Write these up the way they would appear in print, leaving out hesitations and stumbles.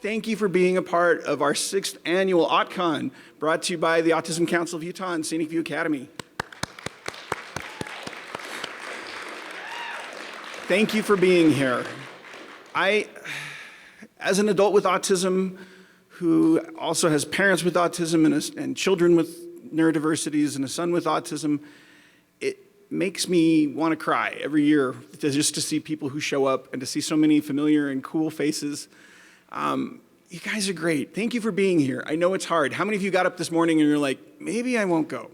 Thank you for being a part of our 6th annual AutCon, brought to you by the Autism Council of Utah and Scenic View Academy. Thank you for being here. As an adult with autism, who also has parents with autism and children with neurodiversities and a son with autism, it makes me want to cry every year just to see people who show up and to see so many familiar and cool faces. You guys are great. Thank you for being here. I know it's hard. How many of you got up this morning and you're like, maybe I won't go?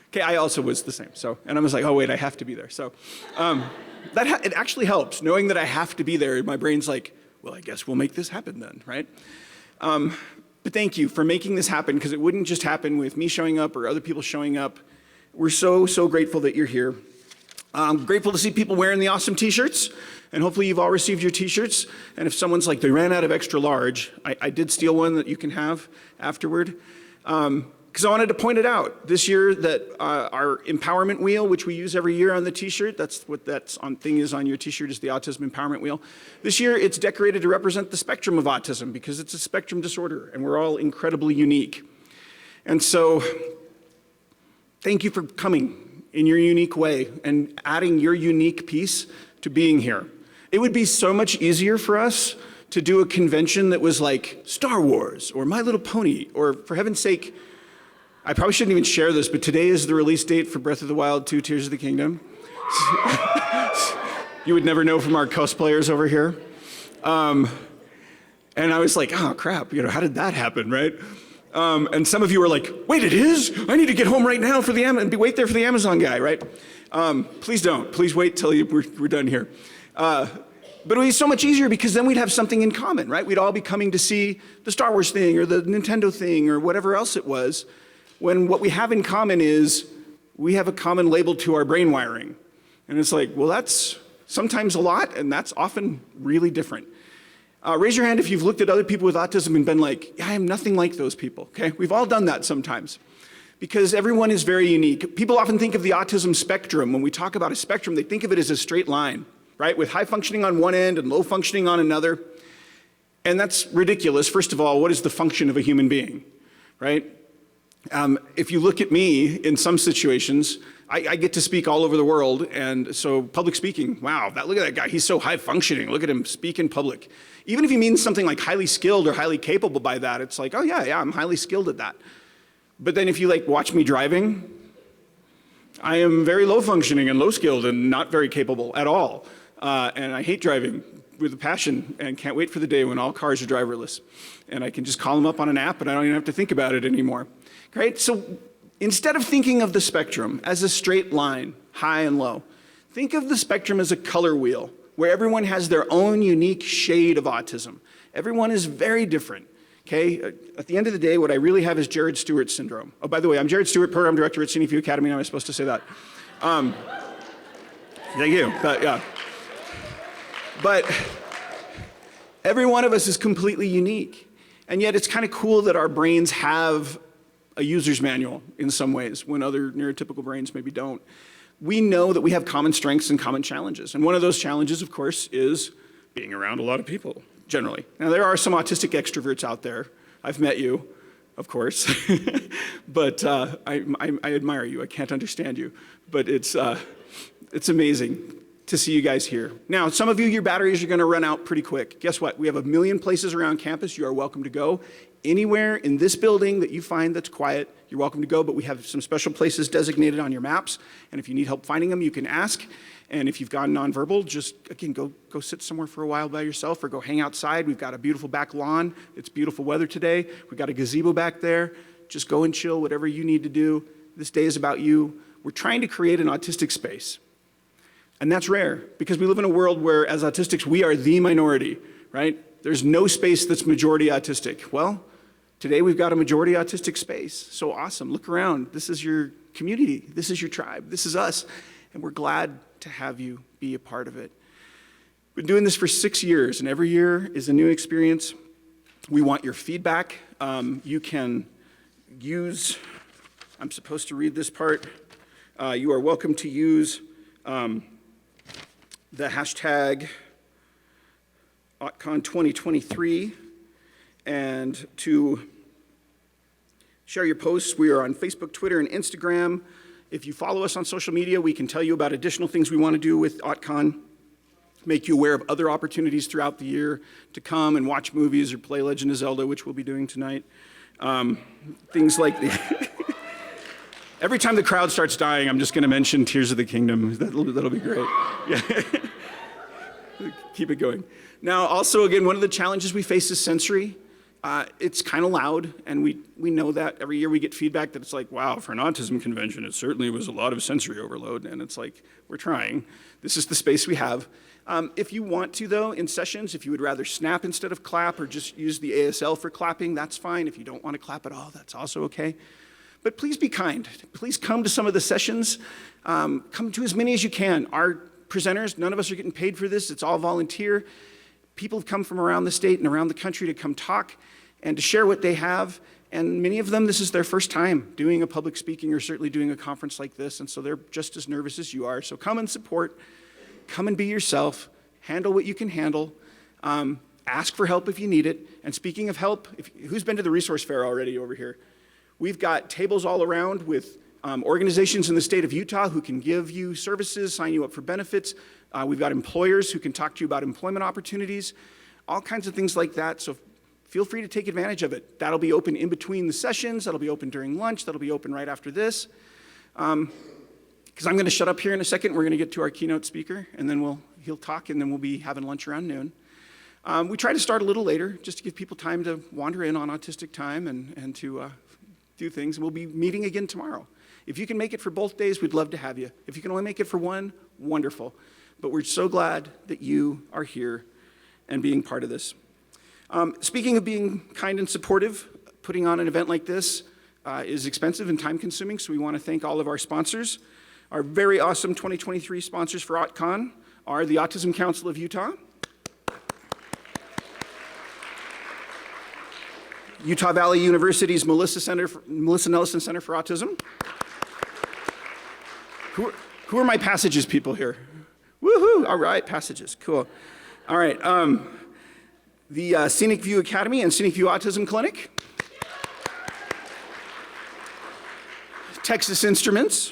Okay, I also was the same. And I was like, oh wait, I have to be there. So it actually helps knowing that I have to be there. My brain's like, well, I guess we'll make this happen then, right? But thank you for making this happen, because it wouldn't just happen with me showing up or other people showing up. We're so grateful that you're here. I'm grateful to see people wearing the awesome t-shirts, and hopefully you've all received your t-shirts. And if someone's like, they ran out of extra large, I did steal one that you can have afterward. Because I wanted to point it out this year that our empowerment wheel, which we use every year on the t-shirt, that's what thing is on your t-shirt, is the autism empowerment wheel. This year it's decorated to represent the spectrum of autism, because it's a spectrum disorder and we're all incredibly unique. And so thank you for coming in your unique way and adding your unique piece to being here. It would be so much easier for us to do a convention that was like Star Wars or My Little Pony, or for heaven's sake, I probably shouldn't even share this, but today is the release date for Breath of the Wild 2: Tears of the Kingdom. You would never know from our cosplayers over here. And I was like, oh crap, how did that happen, right? And some of you were like, wait, it is? I need to get home right now for wait there for the Amazon guy, right? Please don't. Please wait till we're done here. But it would be so much easier, because then we'd have something in common, right? We'd all be coming to see the Star Wars thing or the Nintendo thing or whatever else it was, when what we have in common is we have a common label to our brain wiring. And it's like, well, that's sometimes a lot, and that's often really different. Raise your hand if you've looked at other people with autism and been like, yeah, I am nothing like those people, okay? We've all done that sometimes, because everyone is very unique. People often think of the autism spectrum. When we talk about a spectrum, they think of it as a straight line, right? With high functioning on one end and low functioning on another. And that's ridiculous. First of all, what is the function of a human being, right? If you look at me in some situations, I get to speak all over the world, and so public speaking, wow, look at that guy, he's so high functioning, look at him speak in public. Even if he means something like highly skilled or highly capable by that, it's like, oh yeah, I'm highly skilled at that. But then if you watch me driving, I am very low functioning and low skilled and not very capable at all. And I hate driving with a passion and can't wait for the day when all cars are driverless. And I can just call them up on an app and I don't even have to think about it anymore. Great, so instead of thinking of the spectrum as a straight line, high and low, think of the spectrum as a color wheel, where everyone has their own unique shade of autism. Everyone is very different, okay? At the end of the day, what I really have is Jared Stewart syndrome. Oh, by the way, I'm Jared Stewart, Program Director at Scenic View Academy. Am I supposed to say that? Thank you, yeah. But every one of us is completely unique. And yet it's kind of cool that our brains have a user's manual in some ways, when other neurotypical brains maybe don't. We know that we have common strengths and common challenges. And one of those challenges, of course, is being around a lot of people, generally. Now, there are some autistic extroverts out there. I've met you, of course. But I admire you. I can't understand you. But it's amazing to see you guys here. Now, some of you, your batteries are going to run out pretty quick. Guess what? We have 1 million places around campus. You are welcome to go. Anywhere in this building that you find that's quiet, you're welcome to go, but we have some special places designated on your maps, and if you need help finding them, you can ask. And if you've gone nonverbal, just, again, go sit somewhere for a while by yourself, or go hang outside. We've got a beautiful back lawn. It's beautiful weather today. We've got a gazebo back there. Just go and chill, whatever you need to do. This day is about you. We're trying to create an autistic space. And that's rare, because we live in a world where, as autistics, we are the minority, right? There's no space that's majority autistic. Well, today we've got a majority autistic space. So awesome. Look around. This is your community. This is your tribe. This is us. And we're glad to have you be a part of it. We've been doing this for 6 years, and every year is a new experience. We want your feedback. You can use, I'm supposed to read this part. You are welcome to use the hashtag AutCon 2023. And to share your posts, we are on Facebook, Twitter, and Instagram. If you follow us on social media, we can tell you about additional things we want to do with AutCon, make you aware of other opportunities throughout the year to come and watch movies or play Legend of Zelda, which we'll be doing tonight. Things like every time the crowd starts dying, I'm just going to mention Tears of the Kingdom. That'll be great. Yeah. Keep it going. Now, also, again, one of the challenges we face is sensory. It's kind of loud, and we know that. Every year we get feedback that it's like, wow, for an autism convention, it certainly was a lot of sensory overload, and it's like, we're trying. This is the space we have. If you want to, though, in sessions, if you would rather snap instead of clap or just use the ASL for clapping, that's fine. If you don't want to clap at all, that's also okay. But please be kind. Please come to some of the sessions. Come to as many as you can. Our presenters, none of us are getting paid for this. It's all volunteer. People have come from around the state and around the country to come talk and to share what they have. And many of them, this is their first time doing a public speaking or certainly doing a conference like this. And so they're just as nervous as you are. So come and support. Come and be yourself. Handle what you can handle. Ask for help if you need it. And speaking of help, who's been to the resource fair already over here? We've got tables all around with organizations in the state of Utah who can give you services, sign you up for benefits. We've got employers who can talk to you about employment opportunities, all kinds of things like that. So feel free to take advantage of it. That'll be open in between the sessions. That'll be open during lunch. That'll be open right after this. Because I'm going to shut up here in a second. We're going to get to our keynote speaker, and then he'll talk, and then we'll be having lunch around noon. We try to start a little later, just to give people time to wander in on autistic time and to do things. We'll be meeting again tomorrow. If you can make it for both days, we'd love to have you. If you can only make it for one, wonderful. But we're so glad that you are here and being part of this. Speaking of being kind and supportive, putting on an event like this is expensive and time-consuming, so we want to thank all of our sponsors. Our very awesome 2023 sponsors for AutCon are the Autism Council of Utah, Utah Valley University's Melissa Nelson Center for Autism. Who are my Passages people here? Woohoo! All right, Passages, cool. All right, the Scenic View Academy and Scenic View Autism Clinic. Texas Instruments,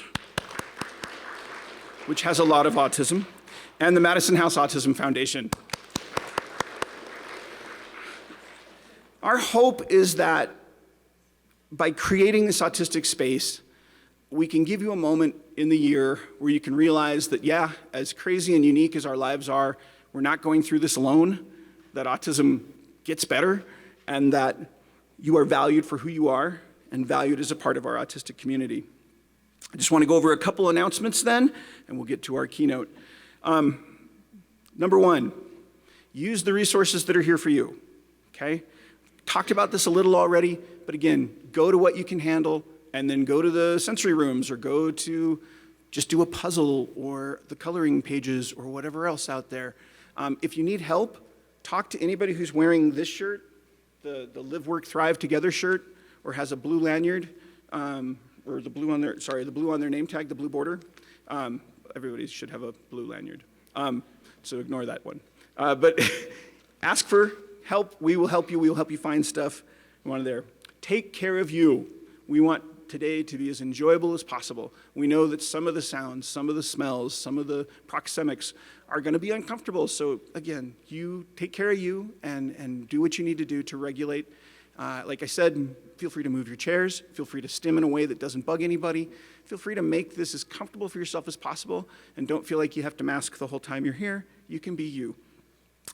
which has a lot of autism, and the Madison House Autism Foundation. Our hope is that by creating this autistic space, we can give you a moment in the year where you can realize that, yeah, as crazy and unique as our lives are, we're not going through this alone, that autism gets better, and that you are valued for who you are and valued as a part of our autistic community. I just want to go over a couple announcements then, and we'll get to our keynote. Number one, use the resources that are here for you, okay? Talked about this a little already, but again, go to what you can handle, and then go to the sensory rooms, or go to just do a puzzle, or the coloring pages, or whatever else out there. If you need help, talk to anybody who's wearing this shirt, the Live, Work, Thrive Together shirt, or has a blue lanyard, or the blue on their name tag, the blue border. Everybody should have a blue lanyard, so ignore that one. But ask for help. We will help you. We will help you find stuff you want there. Take care of you. We want today to be as enjoyable as possible. We know that some of the sounds, some of the smells, some of the proxemics are going to be uncomfortable. So again, you take care of you and do what you need to do to regulate. Like I said, feel free to move your chairs. Feel free to stim in a way that doesn't bug anybody. Feel free to make this as comfortable for yourself as possible, and don't feel like you have to mask the whole time you're here. You can be you.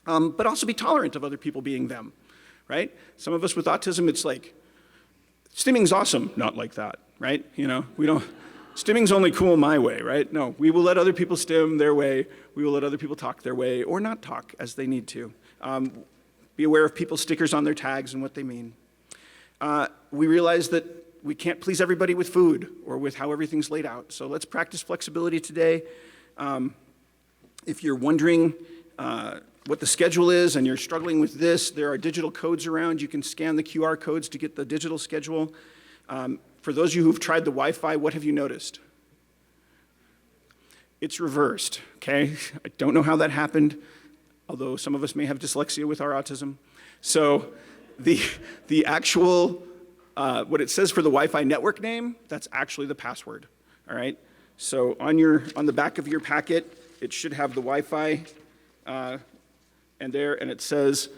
But also be tolerant of other people being them, right? Some of us with autism, it's like, stimming's awesome, not like that, right? You know, stimming's only cool my way, right? No, we will let other people stim their way. We will let other people talk their way, or not talk as they need to. Be aware of people's stickers on their tags and what they mean. We realize that we can't please everybody with food or with how everything's laid out. So let's practice flexibility today. If you're wondering what the schedule is and you're struggling with this, there are digital codes around. You can scan the QR codes to get the digital schedule. For those of you who've tried the Wi-Fi, what have you noticed? It's reversed, okay? I don't know how that happened. although some of us may have dyslexia with our autism. So the actual, what it says for the Wi-Fi network name, that's actually the password, all right? So on the back of your packet, it should have the Wi-Fi and it says,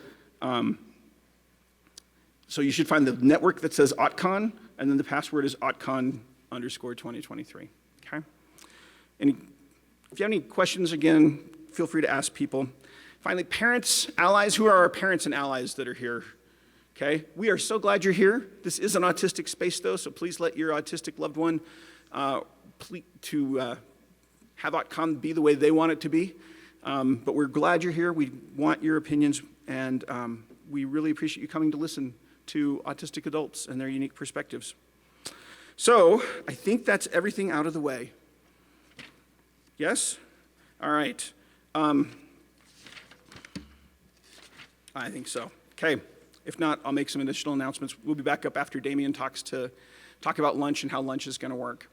so you should find the network that says AutCon, and then the password is AutCon_2023, okay? If you have any questions, again, feel free to ask people. Finally, parents, allies, who are our parents and allies that are here? Okay, we are so glad you're here. This is an autistic space though, so please let your autistic loved one have AutCon be the way they want it to be. But we're glad you're here. We want your opinions, and we really appreciate you coming to listen to autistic adults and their unique perspectives. So I think that's everything out of the way. Yes? All right. I think so. Okay. If not, I'll make some additional announcements. We'll be back up after Damien talk about lunch and how lunch is going to work.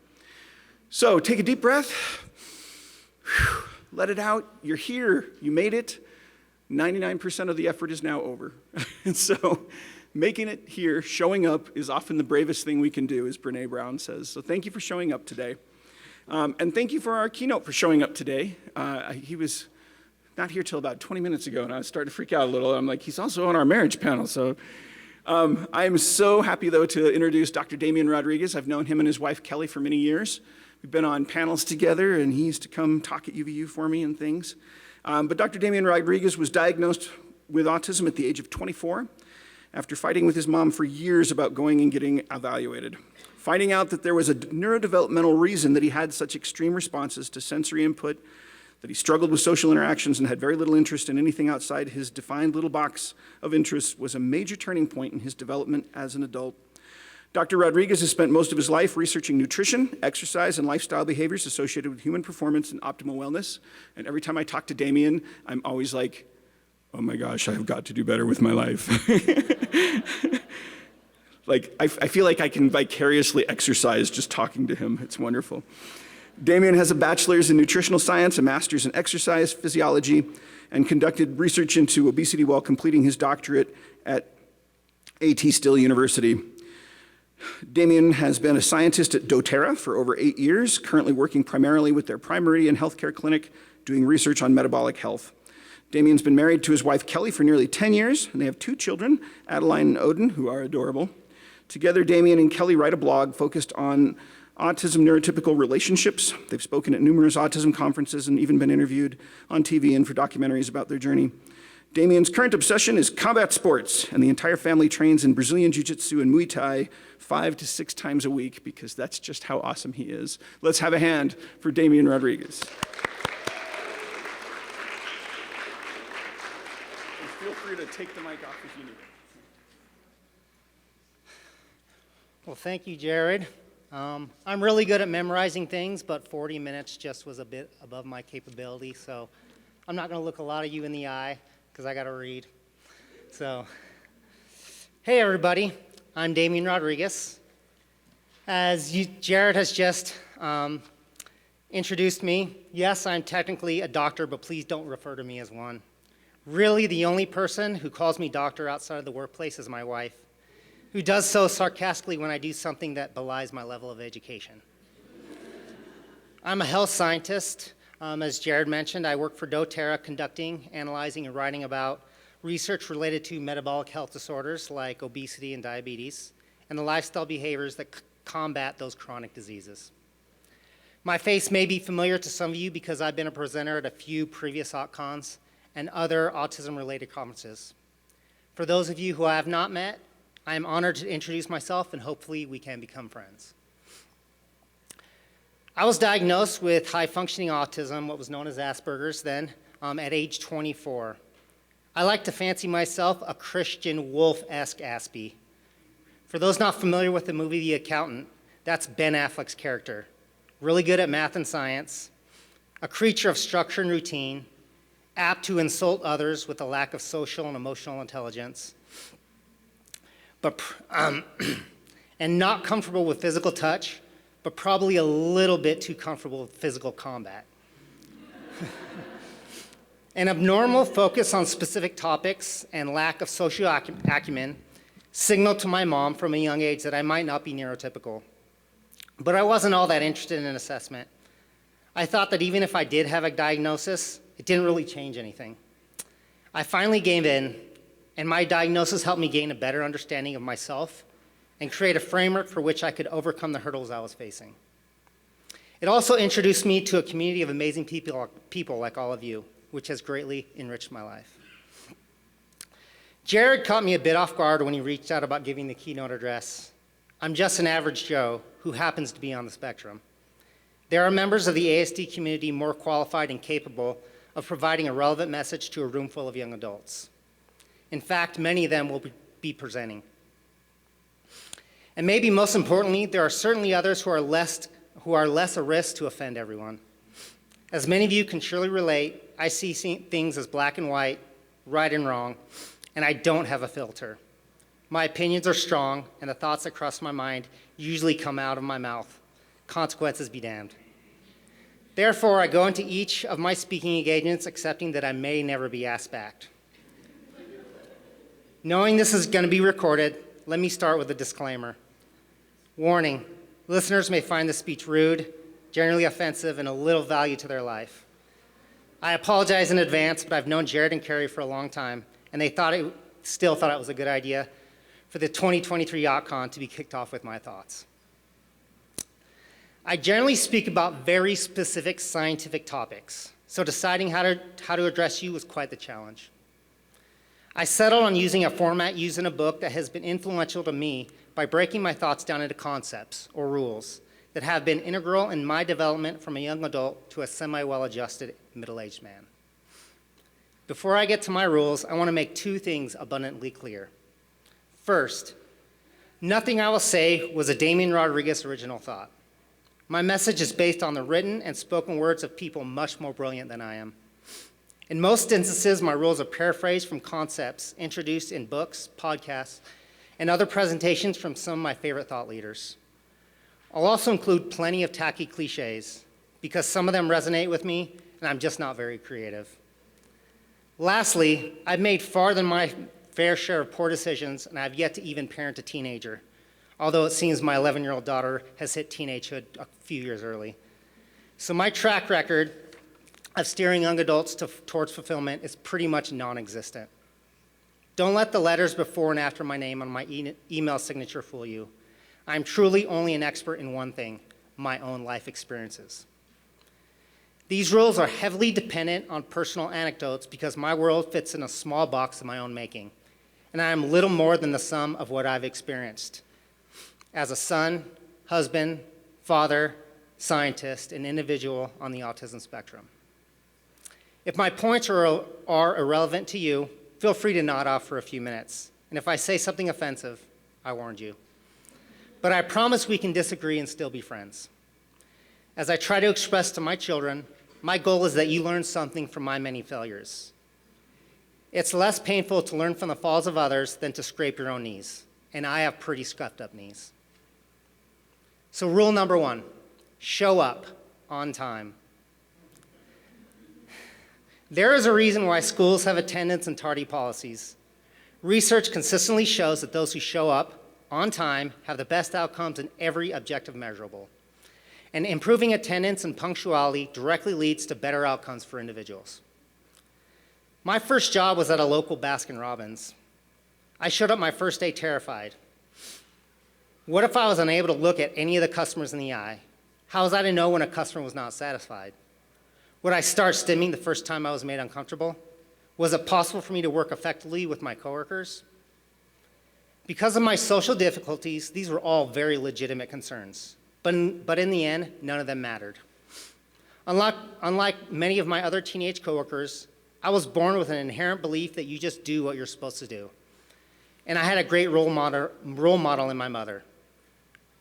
So take a deep breath. Whew. Let it out. You're here. You made it. 99% of the effort is now over. And so making it here, showing up, is often the bravest thing we can do, as Brene Brown says. So thank you for showing up today. And thank you for our keynote for showing up today. He was not here till about 20 minutes ago, and I was starting to freak out a little. I'm like, he's also on our marriage panel. So I'm so happy, though, to introduce Dr. Damian Rodriguez. I've known him and his wife, Kelly, for many years. We've been on panels together, and he used to come talk at UVU for me and things. But Dr. Damian Rodriguez was diagnosed with autism at the age of 24 after fighting with his mom for years about going and getting evaluated. Finding out that there was a neurodevelopmental reason that he had such extreme responses to sensory input, that he struggled with social interactions and had very little interest in anything outside his defined little box of interests, was a major turning point in his development as an adult. Dr. Rodriguez has spent most of his life researching nutrition, exercise, and lifestyle behaviors associated with human performance and optimal wellness. And every time I talk to Damien, I'm always like, oh my gosh, I've got to do better with my life. Like, I feel like I can vicariously exercise just talking to him. It's wonderful. Damien has a bachelor's in nutritional science, a master's in exercise physiology, and conducted research into obesity while completing his doctorate at A.T. Still University. Damien has been a scientist at doTERRA for over 8 years, currently working primarily with their Prime Meridian Healthcare Clinic, doing research on metabolic health. Damien's been married to his wife Kelly for nearly 10 years, and they have 2 children, Adeline and Odin, who are adorable. Together, Damien and Kelly write a blog focused on autism neurotypical relationships. They've spoken at numerous autism conferences and even been interviewed on TV and for documentaries about their journey. Damien's current obsession is combat sports, and the entire family trains in Brazilian Jiu-Jitsu and Muay Thai 5 to 6 times a week, because that's just how awesome he is. Let's have a hand for Damian Rodriguez. And feel free to take the mic off if you need it. Well, thank you, Jared. I'm really good at memorizing things, but 40 minutes just was a bit above my capability, so I'm not going to look a lot of you in the eye, because I got to read. So, hey everybody, I'm Damian Rodriguez. Jared has just introduced me, yes, I'm technically a doctor, but please don't refer to me as one. Really, the only person who calls me doctor outside of the workplace is my wife, who does so sarcastically when I do something that belies my level of education. I'm a health scientist. As Jared mentioned, I work for doTERRA, conducting, analyzing, and writing about research related to metabolic health disorders like obesity and diabetes, and the lifestyle behaviors that combat those chronic diseases. My face may be familiar to some of you because I've been a presenter at a few previous AutCons and other autism-related conferences. For those of you who I have not met, I am honored to introduce myself, and hopefully we can become friends. I was diagnosed with high-functioning autism, what was known as Asperger's then, at age 24. I like to fancy myself a Christian Wolf-esque Aspie. For those not familiar with the movie The Accountant, that's Ben Affleck's character. Really good at math and science, a creature of structure and routine, apt to insult others with a lack of social and emotional intelligence, and not comfortable with physical touch, but probably a little bit too comfortable with physical combat. An abnormal focus on specific topics and lack of social acumen signaled to my mom from a young age that I might not be neurotypical. But I wasn't all that interested in an assessment. I thought that even if I did have a diagnosis, it didn't really change anything. I finally gave in, and my diagnosis helped me gain a better understanding of myself and create a framework for which I could overcome the hurdles I was facing. It also introduced me to a community of amazing people like all of you, which has greatly enriched my life. Jared caught me a bit off guard when he reached out about giving the keynote address. I'm just an average Joe who happens to be on the spectrum. There are members of the ASD community more qualified and capable of providing a relevant message to a room full of young adults. In fact, many of them will be presenting. And maybe most importantly, there are certainly others who are less a risk to offend everyone. As many of you can surely relate, I see things as black and white, right and wrong, and I don't have a filter. My opinions are strong, and the thoughts that cross my mind usually come out of my mouth. Consequences be damned. Therefore, I go into each of my speaking engagements accepting that I may never be asked back. Knowing this is going to be recorded, let me start with a disclaimer. Warning, listeners may find this speech rude, generally offensive, and of little value to their life. I apologize in advance, but I've known Jared and Carrie for a long time, and they still thought it was a good idea for the 2023 AutCon to be kicked off with my thoughts. I generally speak about very specific scientific topics, so deciding how to address you was quite the challenge. I settled on using a format used in a book that has been influential to me by breaking my thoughts down into concepts or rules that have been integral in my development from a young adult to a semi-well-adjusted middle-aged man. Before I get to my rules, I want to make two things abundantly clear. First, nothing I will say was a Damian Rodriguez original thought. My message is based on the written and spoken words of people much more brilliant than I am. In most instances, my rules are paraphrased from concepts introduced in books, podcasts, and other presentations from some of my favorite thought leaders. I'll also include plenty of tacky cliches because some of them resonate with me and I'm just not very creative. Lastly, I've made far than my fair share of poor decisions and I've yet to even parent a teenager, although it seems my 11-year-old daughter has hit teenagehood a few years early. So my track record of steering young adults towards fulfillment is pretty much non-existent. Don't let the letters before and after my name on my email signature fool you. I'm truly only an expert in one thing, my own life experiences. These rules are heavily dependent on personal anecdotes because my world fits in a small box of my own making, and I am little more than the sum of what I've experienced as a son, husband, father, scientist, and individual on the autism spectrum. If my points are irrelevant to you, feel free to nod off for a few minutes. And if I say something offensive, I warned you. But I promise we can disagree and still be friends. As I try to express to my children, my goal is that you learn something from my many failures. It's less painful to learn from the falls of others than to scrape your own knees. And I have pretty scuffed up knees. So rule number one, show up on time. There is a reason why schools have attendance and tardy policies. Research consistently shows that those who show up on time have the best outcomes in every objective measurable. And improving attendance and punctuality directly leads to better outcomes for individuals. My first job was at a local Baskin-Robbins. I showed up my first day terrified. What if I was unable to look at any of the customers in the eye? How was I to know when a customer was not satisfied? Would I start stimming the first time I was made uncomfortable? Was it possible for me to work effectively with my coworkers? Because of my social difficulties, these were all very legitimate concerns. But in the end, none of them mattered. Unlike many of my other teenage coworkers, I was born with an inherent belief that you just do what you're supposed to do. And I had a great role model in my mother.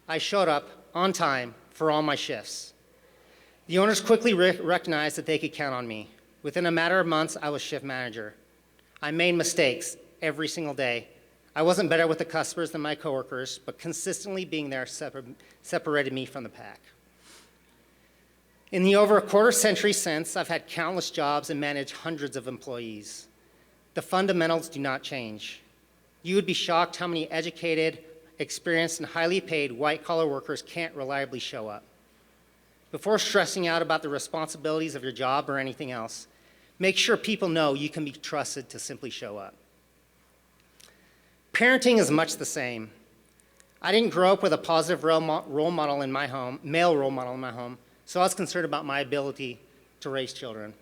I showed up on time for all my shifts. The owners quickly recognized that they could count on me. Within a matter of months, I was shift manager. I made mistakes every single day. I wasn't better with the customers than my coworkers, but consistently being there separated me from the pack. In the over a quarter century since, I've had countless jobs and managed hundreds of employees. The fundamentals do not change. You would be shocked how many educated, experienced, and highly paid white-collar workers can't reliably show up. Before stressing out about the responsibilities of your job or anything else, make sure people know you can be trusted to simply show up. Parenting is much the same. I didn't grow up with a positive role model in my home, male role model in my home, so I was concerned about my ability to raise children.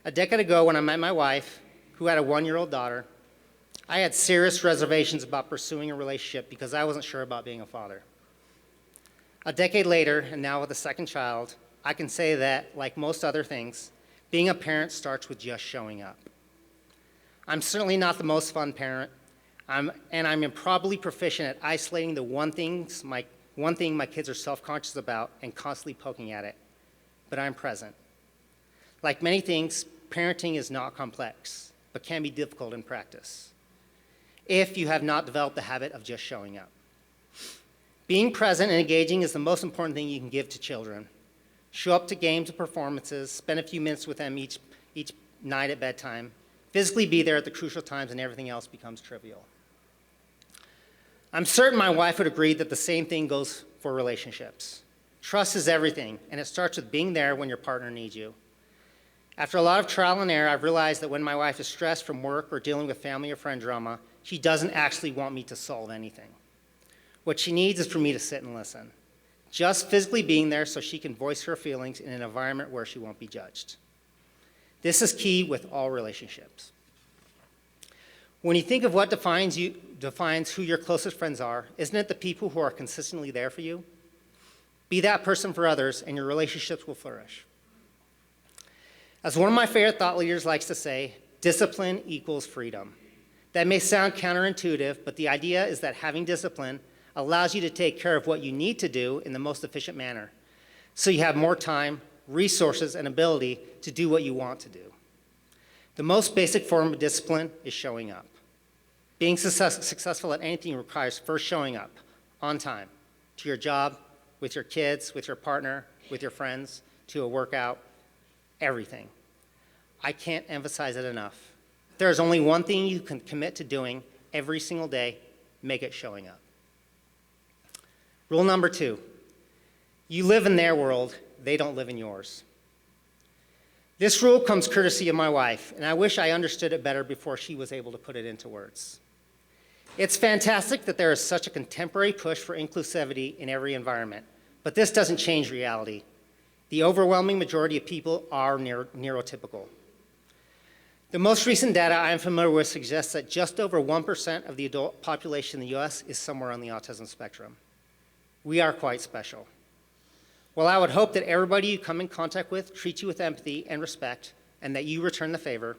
A decade ago, when I met my wife, who had a 1-year-old daughter, I had serious reservations about pursuing a relationship because I wasn't sure about being a father. A decade later, and now with a second child, I can say that, like most other things, being a parent starts with just showing up. I'm certainly not the most fun parent, and I'm improbably proficient at isolating the one thing my kids are self-conscious about and constantly poking at it, but I'm present. Like many things, parenting is not complex, but can be difficult in practice if you have not developed the habit of just showing up. Being present and engaging is the most important thing you can give to children. Show up to games and performances, spend a few minutes with them each night at bedtime, physically be there at the crucial times, and everything else becomes trivial. I'm certain my wife would agree that the same thing goes for relationships. Trust is everything, and it starts with being there when your partner needs you. After a lot of trial and error, I've realized that when my wife is stressed from work or dealing with family or friend drama, she doesn't actually want me to solve anything. What she needs is for me to sit and listen, just physically being there so she can voice her feelings in an environment where she won't be judged. This is key with all relationships. When you think of what defines who your closest friends are, isn't it the people who are consistently there for you? Be that person for others, and your relationships will flourish. As one of my favorite thought leaders likes to say, discipline equals freedom. That may sound counterintuitive, but the idea is that having discipline allows you to take care of what you need to do in the most efficient manner, so you have more time, resources, and ability to do what you want to do. The most basic form of discipline is showing up. Being successful at anything requires first showing up on time to your job, with your kids, with your partner, with your friends, to a workout, everything. I can't emphasize it enough. If there's only one thing you can commit to doing every single day, make it showing up. Rule number 2, you live in their world, they don't live in yours. This rule comes courtesy of my wife, and I wish I understood it better before she was able to put it into words. It's fantastic that there is such a contemporary push for inclusivity in every environment, but this doesn't change reality. The overwhelming majority of people are neurotypical. The most recent data I am familiar with suggests that just over 1% of the adult population in the US is somewhere on the autism spectrum. We are quite special. While I would hope that everybody you come in contact with treats you with empathy and respect, and that you return the favor,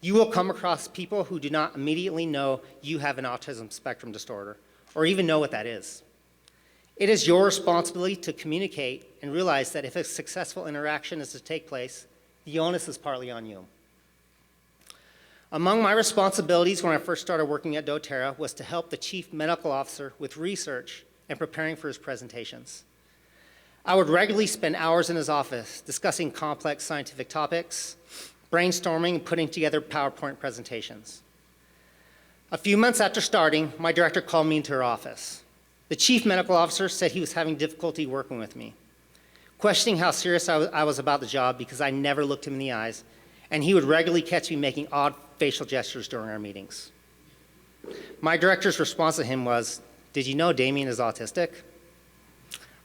you will come across people who do not immediately know you have an autism spectrum disorder, or even know what that is. It is your responsibility to communicate and realize that if a successful interaction is to take place, the onus is partly on you. Among my responsibilities when I first started working at doTERRA was to help the chief medical officer with research and preparing for his presentations. I would regularly spend hours in his office discussing complex scientific topics, brainstorming, and putting together PowerPoint presentations. A few months after starting, my director called me into her office. The chief medical officer said he was having difficulty working with me, questioning how serious I was about the job because I never looked him in the eyes, and he would regularly catch me making odd facial gestures during our meetings. My director's response to him was, "Did you know Damien is autistic?"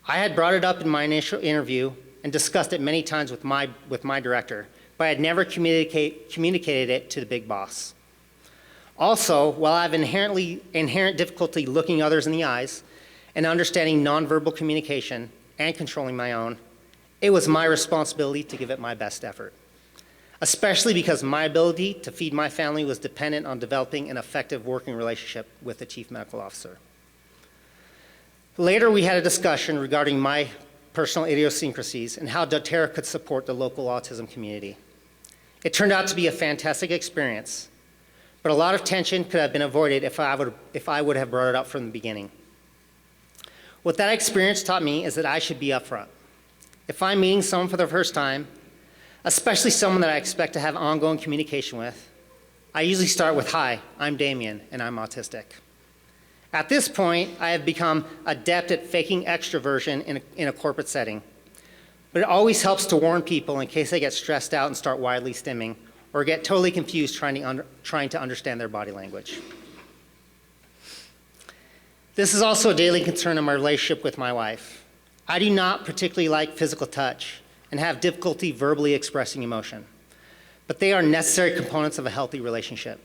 I had brought it up in my initial interview and discussed it many times with my director, but I had never communicated it to the big boss. Also, while I have inherent difficulty looking others in the eyes and understanding nonverbal communication and controlling my own, it was my responsibility to give it my best effort, especially because my ability to feed my family was dependent on developing an effective working relationship with the chief medical officer. Later, we had a discussion regarding my personal idiosyncrasies and how doTERRA could support the local autism community. It turned out to be a fantastic experience, but a lot of tension could have been avoided if I would have brought it up from the beginning. What that experience taught me is that I should be upfront. If I'm meeting someone for the first time, especially someone that I expect to have ongoing communication with, I usually start with, "Hi, I'm Damien, and I'm autistic." At this point, I have become adept at faking extroversion in a corporate setting. But it always helps to warn people in case they get stressed out and start widely stimming, or get totally confused trying to understand their body language. This is also a daily concern in my relationship with my wife. I do not particularly like physical touch and have difficulty verbally expressing emotion, but they are necessary components of a healthy relationship.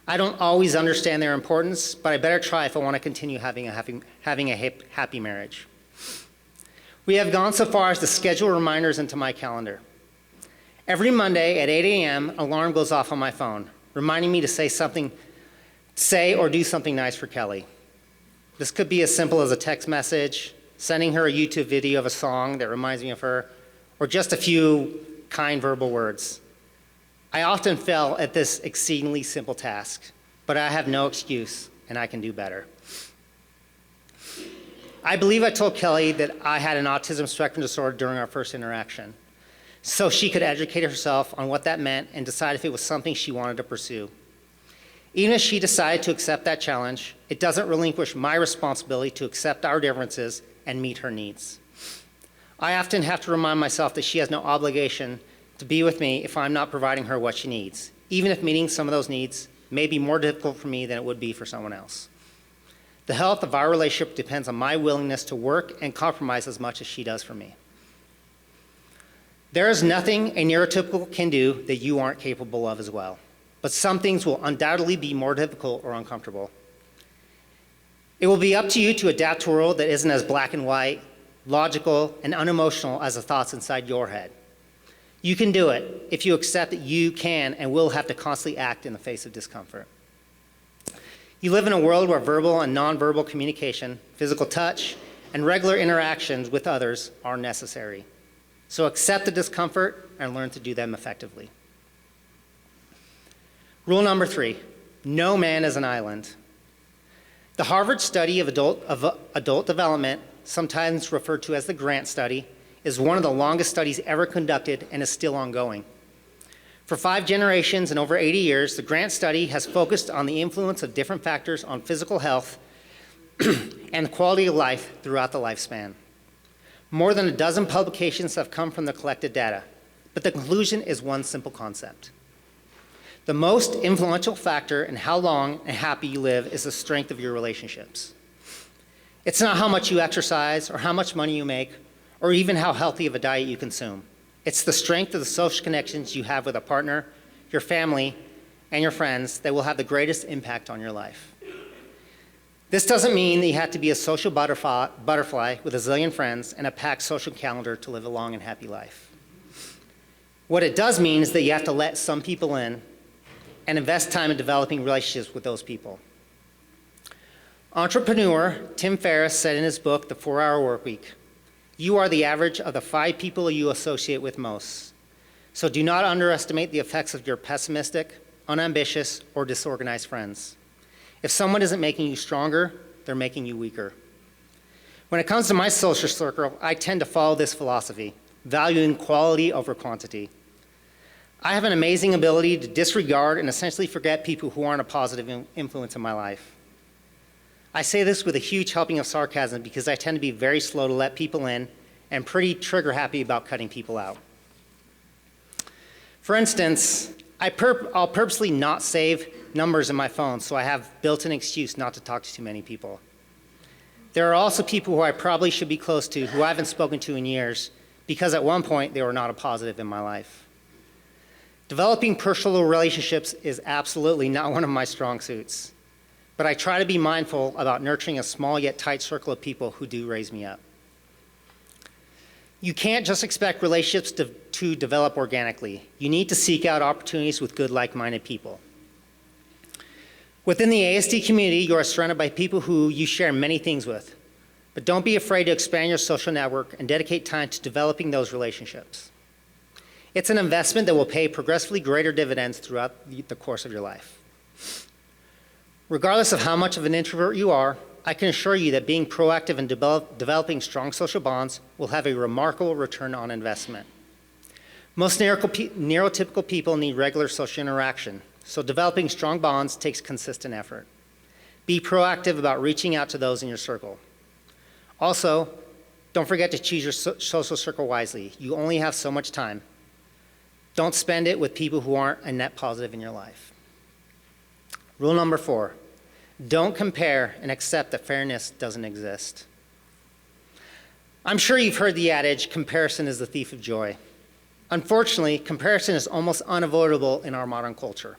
I don't always understand their importance, but I better try if I want to continue having a happy marriage. We have gone so far as to schedule reminders into my calendar. Every Monday at 8 a.m., an alarm goes off on my phone, reminding me to say or do something nice for Kelly. This could be as simple as a text message, sending her a YouTube video of a song that reminds me of her, or just a few kind verbal words. I often fail at this exceedingly simple task, but I have no excuse, and I can do better. I believe I told Kelly that I had an autism spectrum disorder during our first interaction, so she could educate herself on what that meant and decide if it was something she wanted to pursue. Even if she decided to accept that challenge, it doesn't relinquish my responsibility to accept our differences and meet her needs. I often have to remind myself that she has no obligation to be with me if I'm not providing her what she needs, even if meeting some of those needs may be more difficult for me than it would be for someone else. The health of our relationship depends on my willingness to work and compromise as much as she does for me. There is nothing a neurotypical can do that you aren't capable of as well, but some things will undoubtedly be more difficult or uncomfortable. It will be up to you to adapt to a world that isn't as black and white, logical, and unemotional as the thoughts inside your head. You can do it if you accept that you can and will have to constantly act in the face of discomfort. You live in a world where verbal and nonverbal communication, physical touch, and regular interactions with others are necessary. So accept the discomfort and learn to do them effectively. Rule number 3, no man is an island. The Harvard study of adult development, sometimes referred to as the Grant study, is one of the longest studies ever conducted and is still ongoing. For 5 generations and over 80 years, the Grant study has focused on the influence of different factors on physical health and the quality of life throughout the lifespan. More than a dozen publications have come from the collected data, but the conclusion is one simple concept. The most influential factor in how long and happy you live is the strength of your relationships. It's not how much you exercise or how much money you make or even how healthy of a diet you consume. It's the strength of the social connections you have with a partner, your family, and your friends that will have the greatest impact on your life. This doesn't mean that you have to be a social butterfly with a zillion friends and a packed social calendar to live a long and happy life. What it does mean is that you have to let some people in and invest time in developing relationships with those people. Entrepreneur Tim Ferriss said in his book, The 4-Hour Workweek, "You are the average of the 5 people you associate with most. So do not underestimate the effects of your pessimistic, unambitious, or disorganized friends. If someone isn't making you stronger, they're making you weaker." When it comes to my social circle, I tend to follow this philosophy, valuing quality over quantity. I have an amazing ability to disregard and essentially forget people who aren't a positive influence in my life. I say this with a huge helping of sarcasm because I tend to be very slow to let people in and pretty trigger happy about cutting people out. For instance, I'll purposely not save numbers in my phone so I have built-in excuse not to talk to too many people. There are also people who I probably should be close to who I haven't spoken to in years because at one point they were not a positive in my life. Developing personal relationships is absolutely not one of my strong suits, but I try to be mindful about nurturing a small yet tight circle of people who do raise me up. You can't just expect relationships to develop organically. You need to seek out opportunities with good, like-minded people. Within the ASD community, you are surrounded by people who you share many things with, but don't be afraid to expand your social network and dedicate time to developing those relationships. It's an investment that will pay progressively greater dividends throughout the course of your life. Regardless of how much of an introvert you are I can assure you that being proactive in developing strong social bonds will have a remarkable return on investment. Most neurotypical people need regular social interaction, so developing strong bonds takes consistent effort. Be proactive about reaching out to those in your circle. Also, don't forget to choose your social circle wisely. You only have so much time. Don't spend it with people who aren't a net positive in your life. Rule number 4, don't compare and accept that fairness doesn't exist. I'm sure you've heard the adage, comparison is the thief of joy. Unfortunately, comparison is almost unavoidable in our modern culture.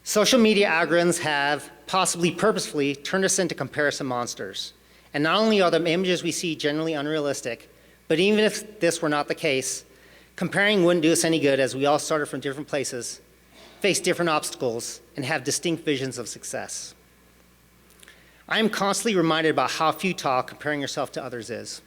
Social media algorithms have, possibly purposefully, turned us into comparison monsters. And not only are the images we see generally unrealistic, but even if this were not the case, comparing wouldn't do us any good as we all started from different places, face different obstacles, and have distinct visions of success. I am constantly reminded about how futile comparing yourself to others is.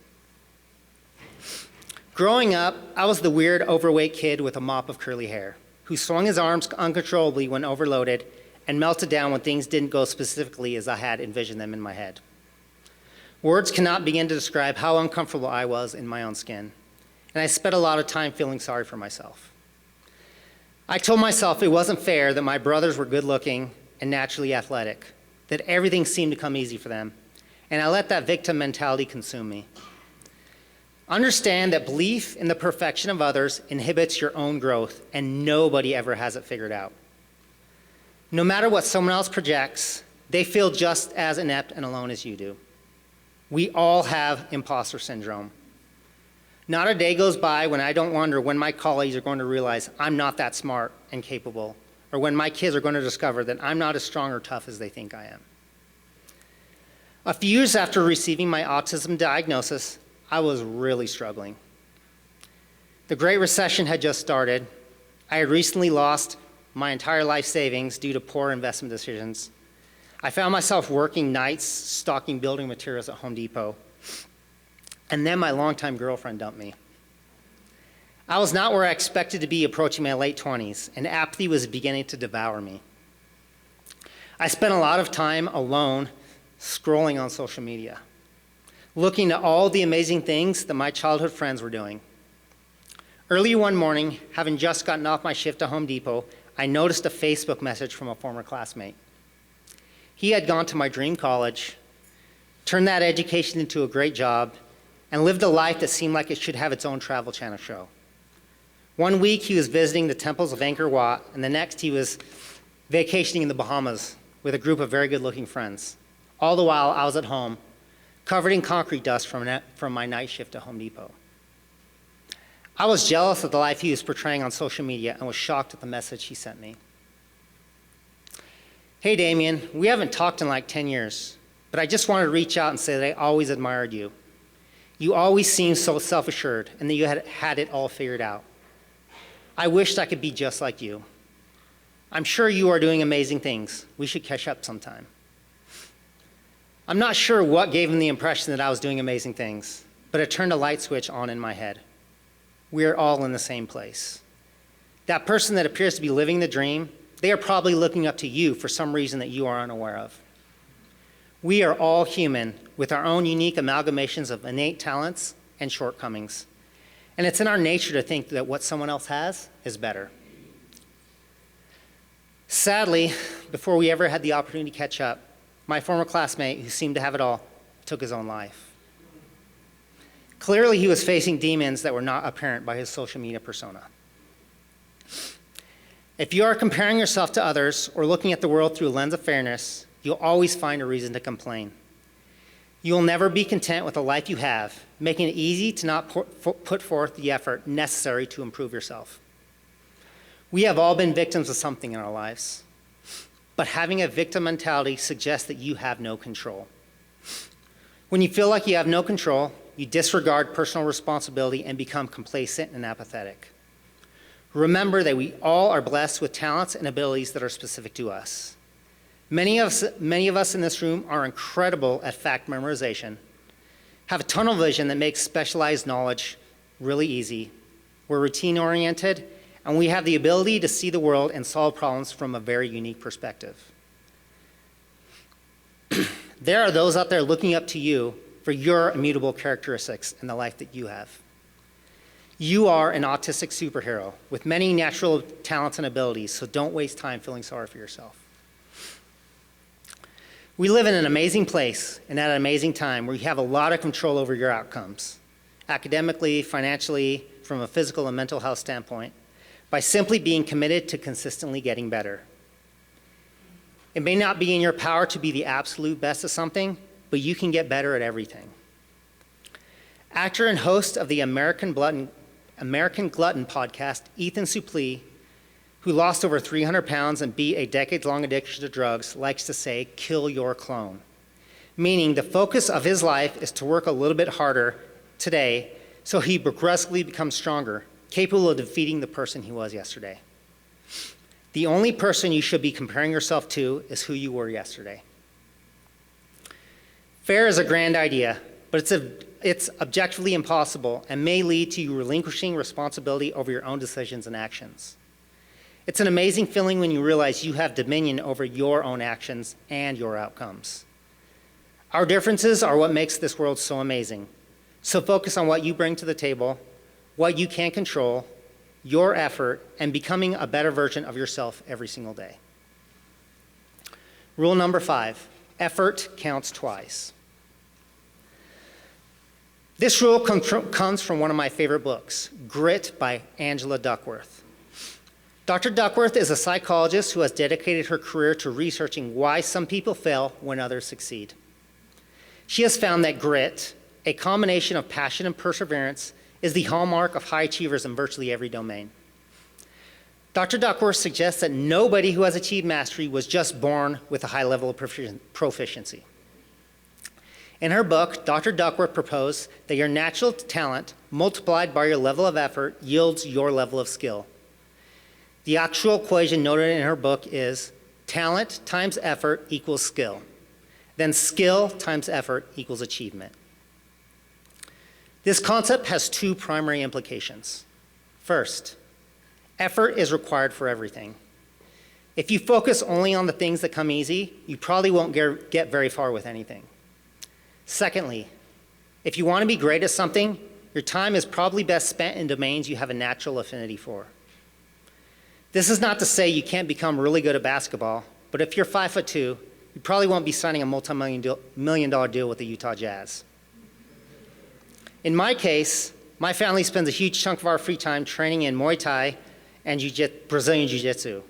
Growing up, I was the weird, overweight kid with a mop of curly hair, who swung his arms uncontrollably when overloaded and melted down when things didn't go specifically as I had envisioned them in my head. Words cannot begin to describe how uncomfortable I was in my own skin, and I spent a lot of time feeling sorry for myself. I told myself it wasn't fair that my brothers were good-looking and naturally athletic, that everything seemed to come easy for them, and I let that victim mentality consume me. Understand that belief in the perfection of others inhibits your own growth, and nobody ever has it figured out. No matter what someone else projects, they feel just as inept and alone as you do. We all have imposter syndrome. Not a day goes by when I don't wonder when my colleagues are going to realize I'm not that smart and capable, or when my kids are going to discover that I'm not as strong or tough as they think I am. A few years after receiving my autism diagnosis, I was really struggling. The Great Recession had just started. I had recently lost my entire life savings due to poor investment decisions. I found myself working nights stocking building materials at Home Depot. And then my longtime girlfriend dumped me. I was not where I expected to be approaching my late 20s, and apathy was beginning to devour me. I spent a lot of time alone scrolling on social media, looking at all the amazing things that my childhood friends were doing. Early one morning, having just gotten off my shift at Home Depot, I noticed a Facebook message from a former classmate. He had gone to my dream college, turned that education into a great job, and lived a life that seemed like it should have its own Travel Channel show. One week he was visiting the temples of Angkor Wat, and the next he was vacationing in the Bahamas with a group of very good-looking friends. All the while I was at home, covered in concrete dust from my night shift at Home Depot. I was jealous of the life he was portraying on social media and was shocked at the message he sent me. Hey Damien, we haven't talked in like 10 years, but I just wanted to reach out and say that I always admired you. You always seemed so self-assured and that you had it all figured out. I wished I could be just like you. I'm sure you are doing amazing things. We should catch up sometime. I'm not sure what gave him the impression that I was doing amazing things, but it turned a light switch on in my head. We are all in the same place. That person that appears to be living the dream, they are probably looking up to you for some reason that you are unaware of. We are all human with our own unique amalgamations of innate talents and shortcomings. And it's in our nature to think that what someone else has is better. Sadly, before we ever had the opportunity to catch up, my former classmate, who seemed to have it all, took his own life. Clearly, he was facing demons that were not apparent by his social media persona. If you are comparing yourself to others or looking at the world through a lens of fairness, you'll always find a reason to complain. You'll never be content with the life you have, making it easy to not put forth the effort necessary to improve yourself. We have all been victims of something in our lives, but having a victim mentality suggests that you have no control. When you feel like you have no control, you disregard personal responsibility and become complacent and apathetic. Remember that we all are blessed with talents and abilities that are specific to us. Many of us in this room are incredible at fact memorization, have a tunnel vision that makes specialized knowledge really easy. We're routine-oriented, and we have the ability to see the world and solve problems from a very unique perspective. There are those out there looking up to you for your immutable characteristics in the life that you have. You are an autistic superhero with many natural talents and abilities, so don't waste time feeling sorry for yourself. We live in an amazing place and at an amazing time where you have a lot of control over your outcomes, academically, financially, from a physical and mental health standpoint, by simply being committed to consistently getting better. It may not be in your power to be the absolute best at something, but you can get better at everything. Actor and host of the American Glutton podcast, Ethan Suplee, who lost over 300 pounds and beat a decades-long addiction to drugs, likes to say, kill your clone. Meaning the focus of his life is to work a little bit harder today so he progressively becomes stronger, capable of defeating the person he was yesterday. The only person you should be comparing yourself to is who you were yesterday. Fair is a grand idea, but it's objectively impossible and may lead to you relinquishing responsibility over your own decisions and actions. It's an amazing feeling when you realize you have dominion over your own actions and your outcomes. Our differences are what makes this world so amazing. So focus on what you bring to the table, what you can control, your effort, and becoming a better version of yourself every single day. Rule number 5, effort counts twice. This rule comes from one of my favorite books, Grit by Angela Duckworth. Dr. Duckworth is a psychologist who has dedicated her career to researching why some people fail when others succeed. She has found that grit, a combination of passion and perseverance, is the hallmark of high achievers in virtually every domain. Dr. Duckworth suggests that nobody who has achieved mastery was just born with a high level of proficiency. In her book, Dr. Duckworth proposed that your natural talent multiplied by your level of effort yields your level of skill. The actual equation noted in her book is talent times effort equals skill. Then skill times effort equals achievement. This concept has 2 primary implications. First, effort is required for everything. If you focus only on the things that come easy, you probably won't get very far with anything. Secondly, if you want to be great at something, your time is probably best spent in domains you have a natural affinity for. This is not to say you can't become really good at basketball, but if you're 5'2", you probably won't be signing a multi-million dollar deal with the Utah Jazz. In my case, my family spends a huge chunk of our free time training in Muay Thai and Brazilian Jiu-Jitsu.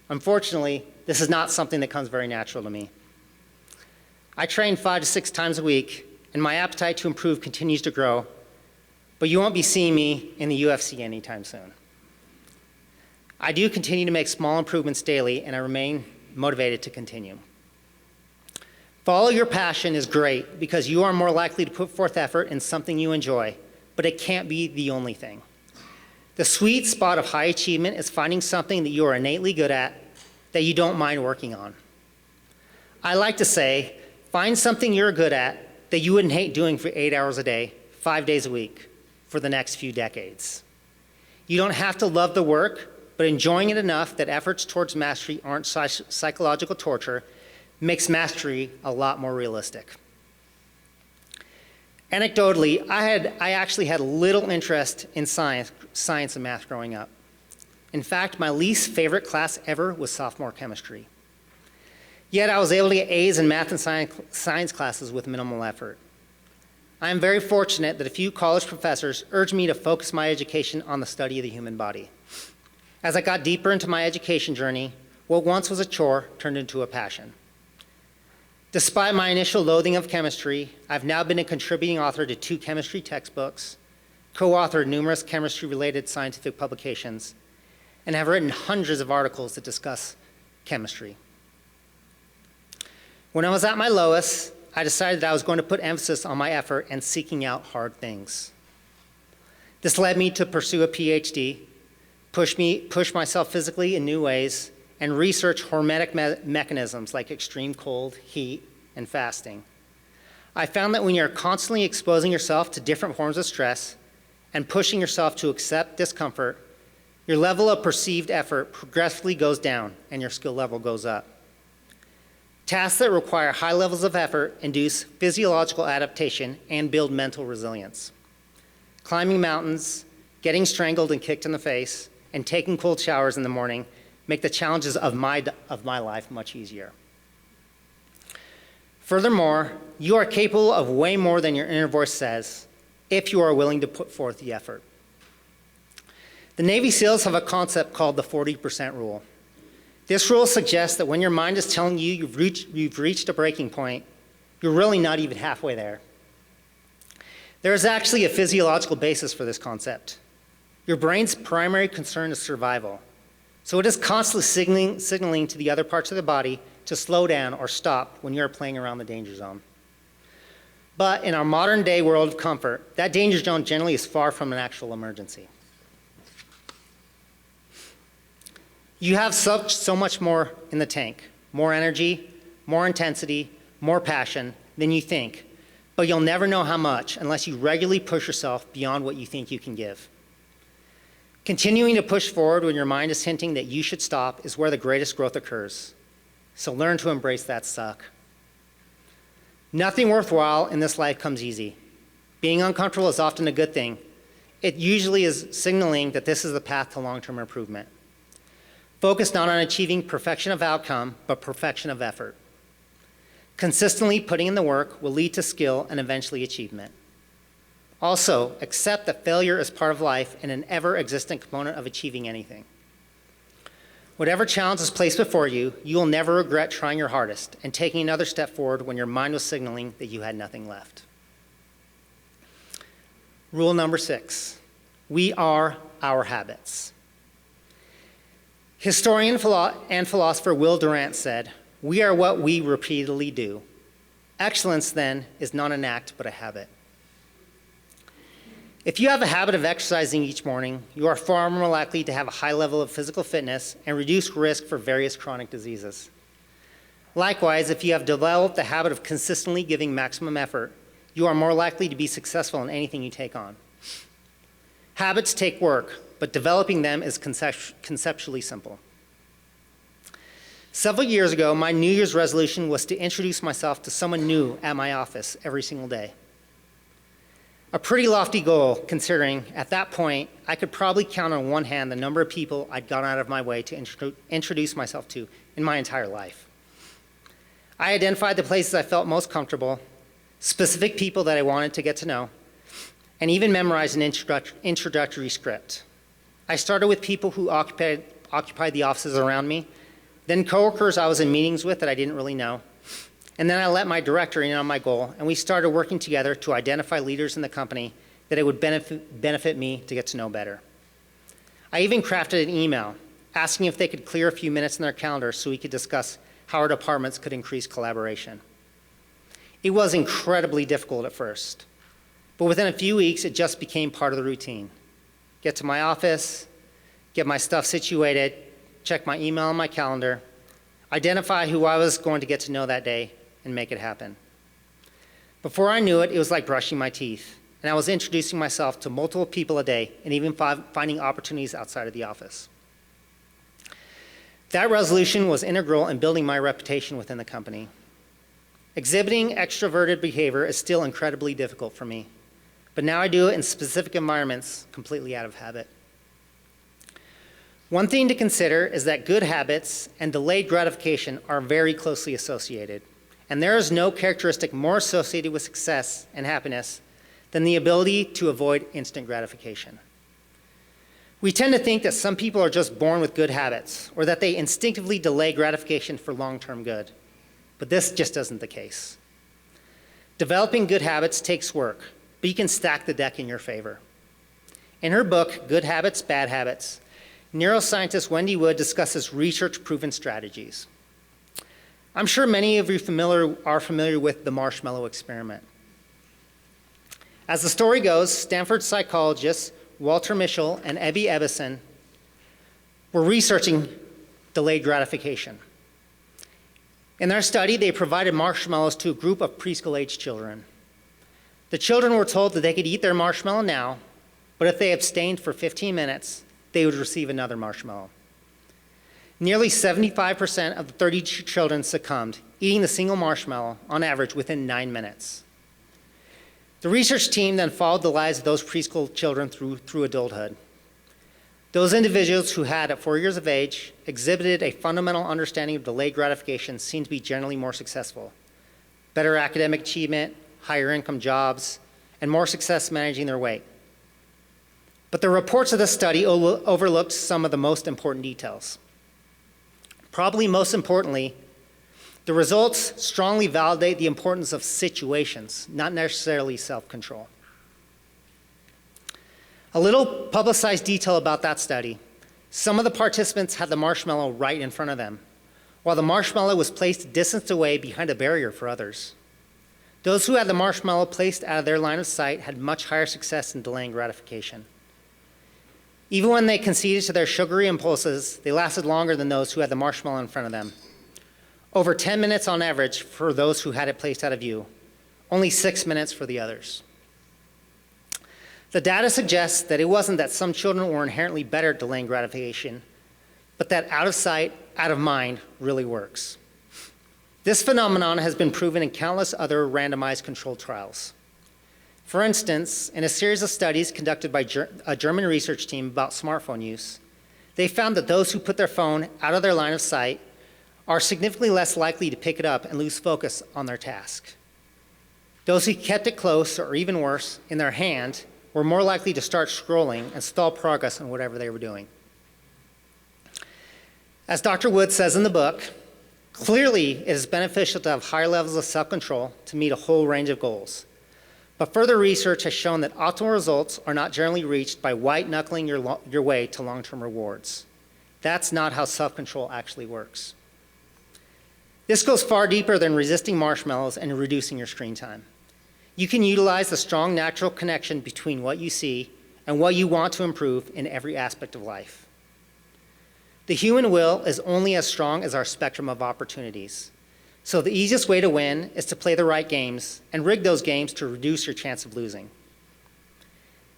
Unfortunately, this is not something that comes very natural to me. I train 5 to 6 times a week, and my appetite to improve continues to grow, but you won't be seeing me in the UFC anytime soon. I do continue to make small improvements daily, and I remain motivated to continue. Follow your passion is great because you are more likely to put forth effort in something you enjoy, but it can't be the only thing. The sweet spot of high achievement is finding something that you are innately good at that you don't mind working on. I like to say, find something you're good at that you wouldn't hate doing for 8 hours a day, 5 days a week, for the next few decades. You don't have to love the work, but enjoying it enough that efforts towards mastery aren't psychological torture makes mastery a lot more realistic. Anecdotally, I actually had little interest in science and math growing up. In fact, my least favorite class ever was sophomore chemistry. Yet I was able to get A's in math and science classes with minimal effort. I am very fortunate that a few college professors urged me to focus my education on the study of the human body. As I got deeper into my education journey, what once was a chore turned into a passion. Despite my initial loathing of chemistry, I've now been a contributing author to 2 chemistry textbooks, co-authored numerous chemistry-related scientific publications, and have written hundreds of articles that discuss chemistry. When I was at my lowest, I decided that I was going to put emphasis on my effort and seeking out hard things. This led me to pursue a PhD, push myself physically in new ways, and research hormetic mechanisms like extreme cold, heat, and fasting. I found that when you're constantly exposing yourself to different forms of stress and pushing yourself to accept discomfort, your level of perceived effort progressively goes down and your skill level goes up. Tasks that require high levels of effort induce physiological adaptation and build mental resilience. Climbing mountains, getting strangled and kicked in the face, and taking cold showers in the morning make the challenges of my life much easier. Furthermore, you are capable of way more than your inner voice says if you are willing to put forth the effort. The Navy SEALs have a concept called the 40% rule. This rule suggests that when your mind is telling you you've reached a breaking point, you're really not even halfway there. There is actually a physiological basis for this concept. Your brain's primary concern is survival, so it is constantly signaling to the other parts of the body to slow down or stop when you are playing around the danger zone. But in our modern day world of comfort, that danger zone generally is far from an actual emergency. You have so much more in the tank, more energy, more intensity, more passion than you think, but you'll never know how much unless you regularly push yourself beyond what you think you can give. Continuing to push forward when your mind is hinting that you should stop is where the greatest growth occurs. So learn to embrace that suck. Nothing worthwhile in this life comes easy. Being uncomfortable is often a good thing. It usually is signaling that this is the path to long-term improvement. Focus not on achieving perfection of outcome, but perfection of effort. Consistently putting in the work will lead to skill and eventually achievement. Also, accept that failure is part of life and an ever-existent component of achieving anything. Whatever challenge is placed before you, you will never regret trying your hardest and taking another step forward when your mind was signaling that you had nothing left. Rule number 6, we are our habits. Historian and philosopher Will Durant said, "We are what we repeatedly do. Excellence, then, is not an act, but a habit." If you have a habit of exercising each morning, you are far more likely to have a high level of physical fitness and reduce risk for various chronic diseases. Likewise, if you have developed the habit of consistently giving maximum effort, you are more likely to be successful in anything you take on. Habits take work, but developing them is conceptually simple. Several years ago, my New Year's resolution was to introduce myself to someone new at my office every single day. A pretty lofty goal, considering at that point, I could probably count on one hand the number of people I'd gone out of my way to introduce myself to in my entire life. I identified the places I felt most comfortable, specific people that I wanted to get to know, and even memorized an introductory script. I started with people who occupied the offices around me, then coworkers I was in meetings with that I didn't really know, and then I let my director in on my goal, and we started working together to identify leaders in the company that it would benefit me to get to know better. I even crafted an email asking if they could clear a few minutes in their calendar so we could discuss how our departments could increase collaboration. It was incredibly difficult at first, but within a few weeks, it just became part of the routine. Get to my office, get my stuff situated, check my email on my calendar, identify who I was going to get to know that day, and make it happen. Before I knew it, it was like brushing my teeth, and I was introducing myself to multiple people a day and even finding opportunities outside of the office. That resolution was integral in building my reputation within the company. Exhibiting extroverted behavior is still incredibly difficult for me, but now I do it in specific environments completely out of habit. One thing to consider is that good habits and delayed gratification are very closely associated, and there is no characteristic more associated with success and happiness than the ability to avoid instant gratification. We tend to think that some people are just born with good habits, or that they instinctively delay gratification for long-term good, but this just isn't the case. Developing good habits takes work, but you can stack the deck in your favor. In her book, Good Habits, Bad Habits, neuroscientist Wendy Wood discusses research-proven strategies. I'm sure many of you are familiar with the marshmallow experiment. As the story goes, Stanford psychologists Walter Mischel and Ebby Ebbison were researching delayed gratification. In their study, they provided marshmallows to a group of preschool-age children. The children were told that they could eat their marshmallow now, but if they abstained for 15 minutes, they would receive another marshmallow. Nearly 75% of the 30 children succumbed, eating the single marshmallow on average within 9 minutes. The research team then followed the lives of those preschool children through adulthood. Those individuals who had, at 4 years of age, exhibited a fundamental understanding of delayed gratification seemed to be generally more successful. Better academic achievement, higher income jobs, and more success managing their weight. But the reports of this study overlooked some of the most important details. Probably most importantly, the results strongly validate the importance of situations, not necessarily self-control. A little publicized detail about that study. Some of the participants had the marshmallow right in front of them, while the marshmallow was placed a distance away behind a barrier for others. Those who had the marshmallow placed out of their line of sight had much higher success in delaying gratification. Even when they conceded to their sugary impulses, they lasted longer than those who had the marshmallow in front of them. Over 10 minutes on average for those who had it placed out of view, only 6 minutes for the others. The data suggests that it wasn't that some children were inherently better at delaying gratification, but that out of sight, out of mind really works. This phenomenon has been proven in countless other randomized controlled trials. For instance, in a series of studies conducted by a German research team about smartphone use, they found that those who put their phone out of their line of sight are significantly less likely to pick it up and lose focus on their task. Those who kept it close, or even worse, in their hand, were more likely to start scrolling and stall progress on whatever they were doing. As Dr. Wood says in the book, clearly it is beneficial to have higher levels of self-control to meet a whole range of goals. But further research has shown that optimal results are not generally reached by white-knuckling your way to long-term rewards. That's not how self-control actually works. This goes far deeper than resisting marshmallows and reducing your screen time. You can utilize the strong natural connection between what you see and what you want to improve in every aspect of life. The human will is only as strong as our spectrum of opportunities. So the easiest way to win is to play the right games and rig those games to reduce your chance of losing.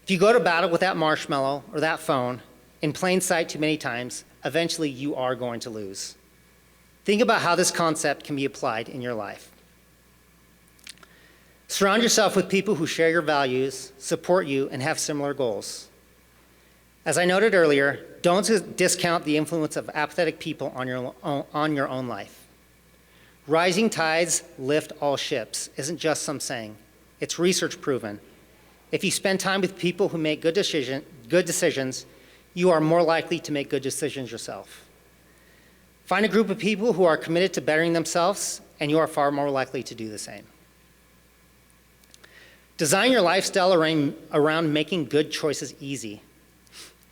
If you go to battle with that marshmallow or that phone in plain sight too many times, eventually you are going to lose. Think about how this concept can be applied in your life. Surround yourself with people who share your values, support you, and have similar goals. As I noted earlier, don't discount the influence of apathetic people on your own life. Rising tides lift all ships isn't just some saying. It's research proven. If you spend time with people who make good decisions, you are more likely to make good decisions yourself. Find a group of people who are committed to bettering themselves, and you are far more likely to do the same. Design your lifestyle around making good choices easy.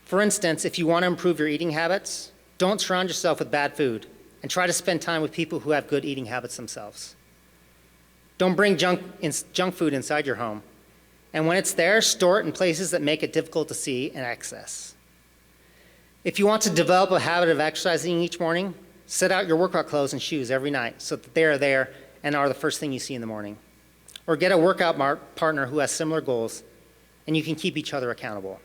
For instance, if you want to improve your eating habits, don't surround yourself with bad food, and try to spend time with people who have good eating habits themselves. Don't bring junk food inside your home. And when it's there, store it in places that make it difficult to see and access. If you want to develop a habit of exercising each morning, set out your workout clothes and shoes every night so that they are there and are the first thing you see in the morning. Or get a workout partner who has similar goals, and you can keep each other accountable.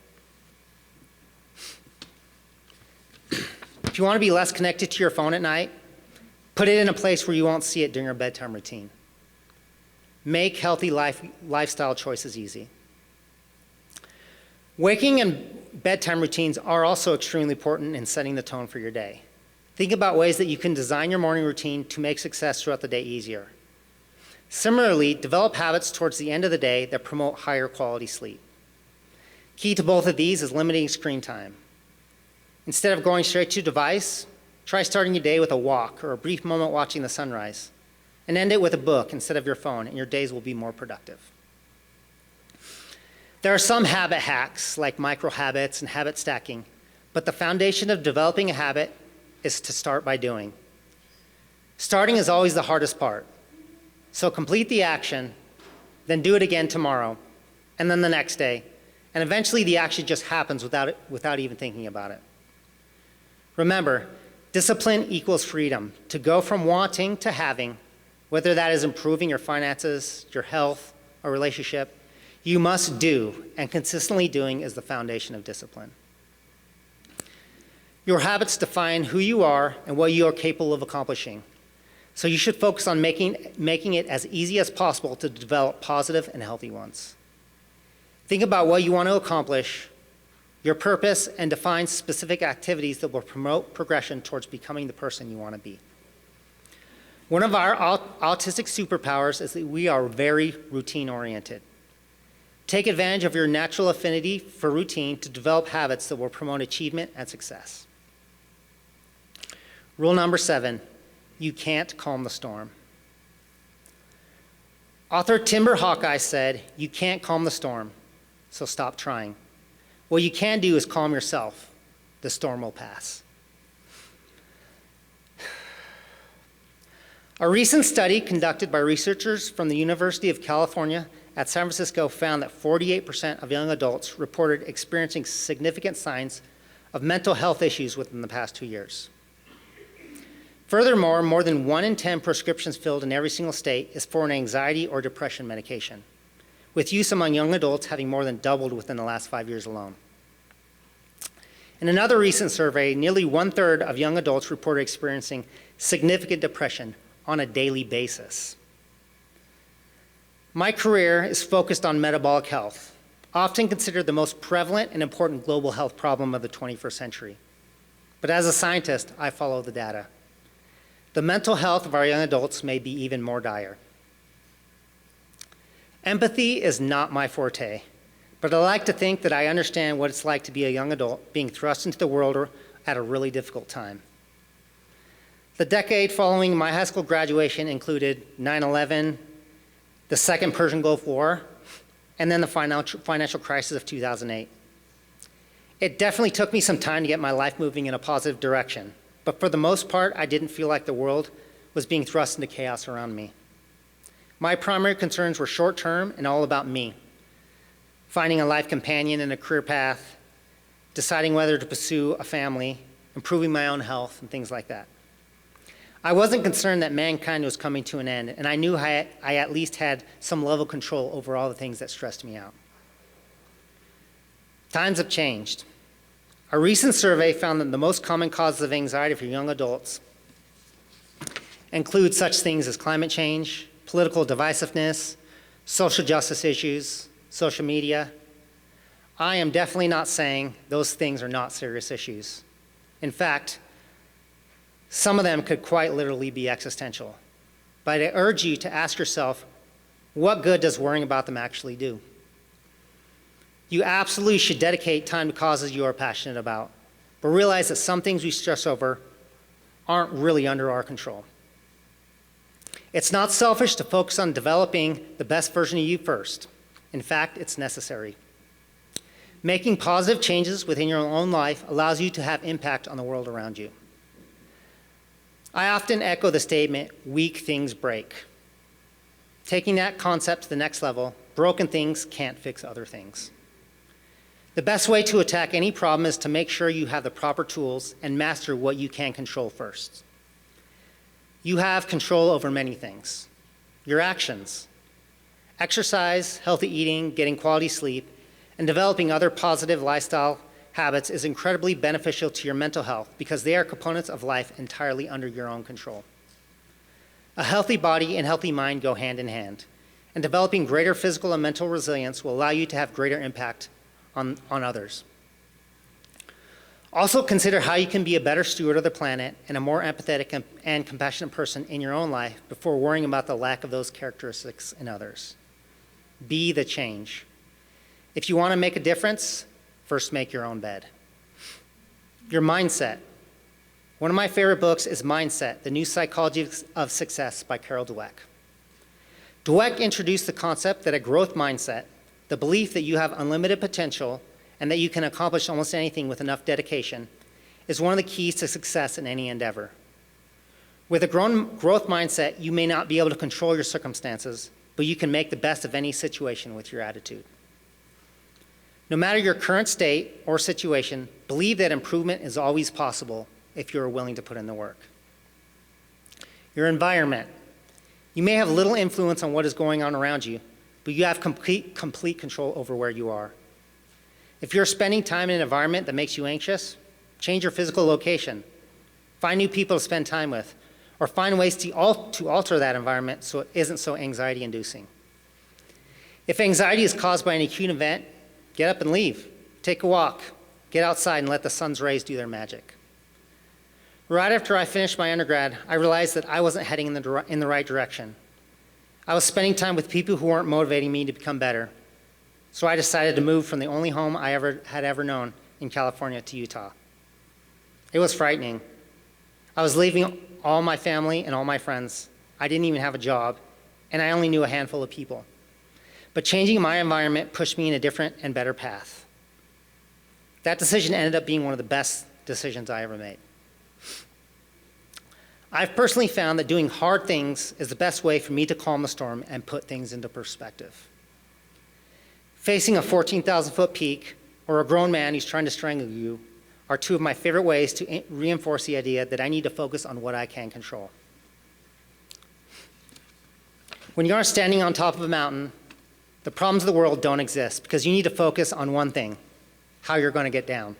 If you want to be less connected to your phone at night, put it in a place where you won't see it during your bedtime routine. Make healthy lifestyle choices easy. Waking and bedtime routines are also extremely important in setting the tone for your day. Think about ways that you can design your morning routine to make success throughout the day easier. Similarly, develop habits towards the end of the day that promote higher quality sleep. Key to both of these is limiting screen time. Instead of going straight to device, try starting your day with a walk or a brief moment watching the sunrise, and end it with a book instead of your phone, and your days will be more productive. There are some habit hacks like micro habits and habit stacking, but the foundation of developing a habit is to start by doing. Starting is always the hardest part. So complete the action, then do it again tomorrow, and then the next day, and eventually the action just happens without even thinking about it. Remember, discipline equals freedom to go from wanting to having, whether that is improving your finances, your health, or relationship. You must do, and consistently doing is the foundation of discipline. Your habits define who you are and what you are capable of accomplishing. So you should focus on making it as easy as possible to develop positive and healthy ones. Think about what you want to accomplish, your purpose, and define specific activities that will promote progression towards becoming the person you want to be. One of our autistic superpowers is that we are very routine-oriented. Take advantage of your natural affinity for routine to develop habits that will promote achievement and success. Rule number 7, you can't calm the storm. Author Timber Hawkeye said, "You can't calm the storm, so stop trying. What you can do is calm yourself. The storm will pass." A recent study conducted by researchers from the University of California at San Francisco found that 48% of young adults reported experiencing significant signs of mental health issues within the past 2 years. Furthermore, more than 1 in 10 prescriptions filled in every single state is for an anxiety or depression medication, with use among young adults having more than doubled within the last 5 years alone. In another recent survey, nearly 1/3 of young adults reported experiencing significant depression on a daily basis. My career is focused on metabolic health, often considered the most prevalent and important global health problem of the 21st century. But as a scientist, I follow the data. The mental health of our young adults may be even more dire. Empathy is not my forte, but I like to think that I understand what it's like to be a young adult being thrust into the world at a really difficult time. The decade following my high school graduation included 9/11, the Second Persian Gulf War, and then the financial crisis of 2008. It definitely took me some time to get my life moving in a positive direction, but for the most part, I didn't feel like the world was being thrust into chaos around me. My primary concerns were short-term and all about me: finding a life companion and a career path, deciding whether to pursue a family, improving my own health, and things like that. I wasn't concerned that mankind was coming to an end, and I knew I at least had some level of control over all the things that stressed me out. Times have changed. A recent survey found that the most common causes of anxiety for young adults include such things as climate change, political divisiveness, social justice issues, social media. I am definitely not saying those things are not serious issues. In fact, some of them could quite literally be existential. But I urge you to ask yourself, what good does worrying about them actually do? You absolutely should dedicate time to causes you are passionate about, but realize that some things we stress over aren't really under our control. It's not selfish to focus on developing the best version of you first. In fact, it's necessary. Making positive changes within your own life allows you to have impact on the world around you. I often echo the statement, weak things break. Taking that concept to the next level, broken things can't fix other things. The best way to attack any problem is to make sure you have the proper tools and master what you can control first. You have control over many things. Your actions, exercise, healthy eating, getting quality sleep, and developing other positive lifestyle habits is incredibly beneficial to your mental health because they are components of life entirely under your own control. A healthy body and healthy mind go hand in hand, and developing greater physical and mental resilience will allow you to have greater impact on others. Also consider how you can be a better steward of the planet and a more empathetic and compassionate person in your own life before worrying about the lack of those characteristics in others. Be the change. If you want to make a difference, first make your own bed. Your mindset. One of my favorite books is Mindset, The New Psychology of Success by Carol Dweck. Dweck introduced the concept that a growth mindset, the belief that you have unlimited potential and that you can accomplish almost anything with enough dedication, is one of the keys to success in any endeavor. With a growth mindset, you may not be able to control your circumstances, but you can make the best of any situation with your attitude. No matter your current state or situation, believe that improvement is always possible if you are willing to put in the work. Your environment. You may have little influence on what is going on around you, but you have complete control over where you are. If you're spending time in an environment that makes you anxious, change your physical location, find new people to spend time with, or find ways to alter that environment so it isn't so anxiety-inducing. If anxiety is caused by an acute event, get up and leave. Take a walk. Get outside and let the sun's rays do their magic. Right after I finished my undergrad, I realized that I wasn't heading in the right direction. I was spending time with people who weren't motivating me to become better. So I decided to move from the only home I had ever known in California to Utah. It was frightening. I was leaving all my family and all my friends. I didn't even have a job, and I only knew a handful of people. But changing my environment pushed me in a different and better path. That decision ended up being one of the best decisions I ever made. I've personally found that doing hard things is the best way for me to calm the storm and put things into perspective. Facing a 14,000-foot peak or a grown man who's trying to strangle you are two of my favorite ways to reinforce the idea that I need to focus on what I can control. When you are standing on top of a mountain, the problems of the world don't exist because you need to focus on one thing: how you're going to get down.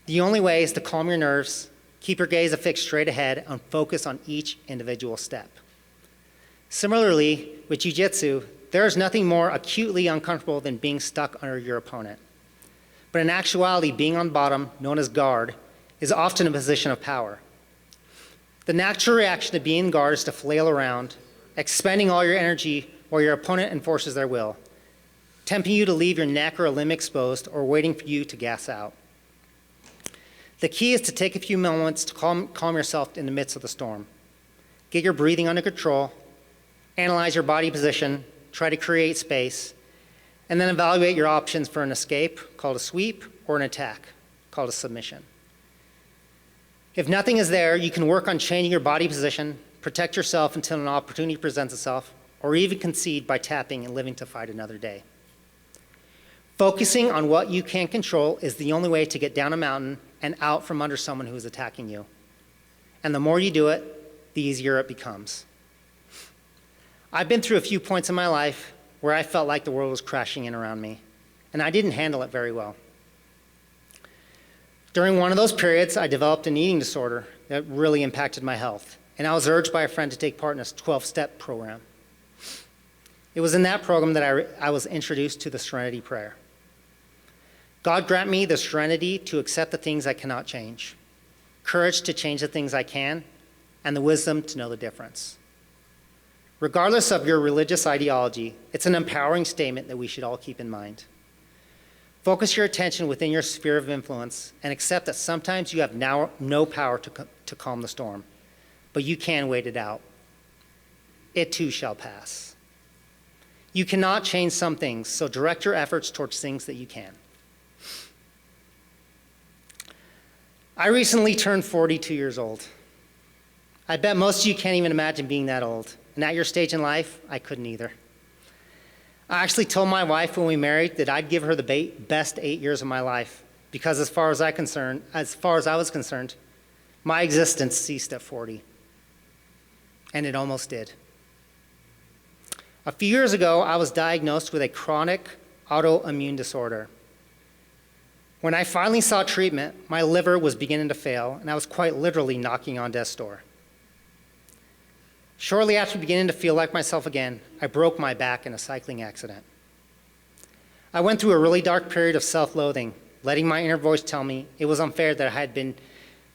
The only way is to calm your nerves, keep your gaze affixed straight ahead, and focus on each individual step. Similarly, with jiu-jitsu, there is nothing more acutely uncomfortable than being stuck under your opponent. But in actuality, being on bottom, known as guard, is often a position of power. The natural reaction to being guard is to flail around, expending all your energy while your opponent enforces their will, tempting you to leave your neck or a limb exposed or waiting for you to gas out. The key is to take a few moments to calm yourself in the midst of the storm. Get your breathing under control, analyze your body position, try to create space, and then evaluate your options for an escape, called a sweep, or an attack, called a submission. If nothing is there, you can work on changing your body position, protect yourself until an opportunity presents itself, or even concede by tapping and living to fight another day. Focusing on what you can control is the only way to get down a mountain and out from under someone who is attacking you. And the more you do it, the easier it becomes. I've been through a few points in my life where I felt like the world was crashing in around me, and I didn't handle it very well. During one of those periods, I developed an eating disorder that really impacted my health, and I was urged by a friend to take part in a 12-step program. It was in that program that I was introduced to the Serenity Prayer. God grant me the serenity to accept the things I cannot change, courage to change the things I can, and the wisdom to know the difference. Regardless of your religious ideology, it's an empowering statement that we should all keep in mind. Focus your attention within your sphere of influence and accept that sometimes you have now no power to calm the storm, but you can wait it out. It too shall pass. You cannot change some things, so direct your efforts towards things that you can. I recently turned 42 years old. I bet most of you can't even imagine being that old. And at your stage in life, I couldn't either. I actually told my wife when we married that I'd give her the best 8 years of my life because as far as I was concerned, my existence ceased at 40. And it almost did. A few years ago, I was diagnosed with a chronic autoimmune disorder. When I finally sought treatment, my liver was beginning to fail, and I was quite literally knocking on death's door. Shortly after beginning to feel like myself again, I broke my back in a cycling accident. I went through a really dark period of self-loathing, letting my inner voice tell me it was unfair that I had been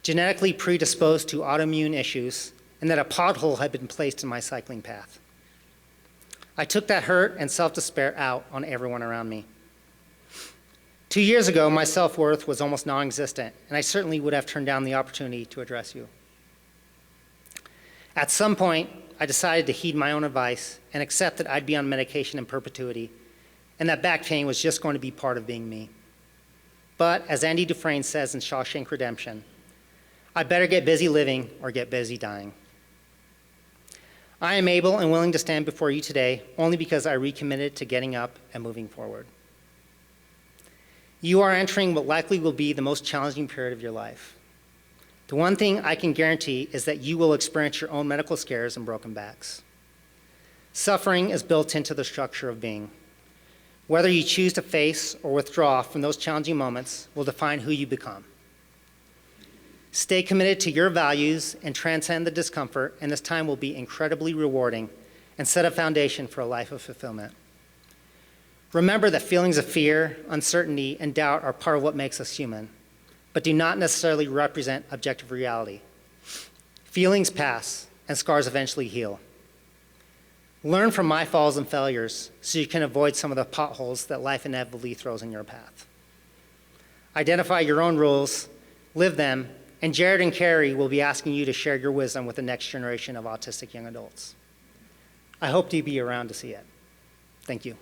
genetically predisposed to autoimmune issues and that a pothole had been placed in my cycling path. I took that hurt and self-despair out on everyone around me. 2 years ago, my self-worth was almost non-existent, and I certainly would have turned down the opportunity to address you. At some point, I decided to heed my own advice and accept that I'd be on medication in perpetuity, and that back pain was just going to be part of being me. But as Andy Dufresne says in Shawshank Redemption, I'd better get busy living or get busy dying. I am able and willing to stand before you today only because I recommitted to getting up and moving forward. You are entering what likely will be the most challenging period of your life. The one thing I can guarantee is that you will experience your own medical scares and broken backs. Suffering is built into the structure of being. Whether you choose to face or withdraw from those challenging moments will define who you become. Stay committed to your values and transcend the discomfort, and this time will be incredibly rewarding and set a foundation for a life of fulfillment. Remember that feelings of fear, uncertainty, and doubt are part of what makes us human, but do not necessarily represent objective reality. Feelings pass, and scars eventually heal. Learn from my falls and failures so you can avoid some of the potholes that life inevitably throws in your path. Identify your own rules, live them, and Jared and Carrie will be asking you to share your wisdom with the next generation of autistic young adults. I hope to be around to see it. Thank you.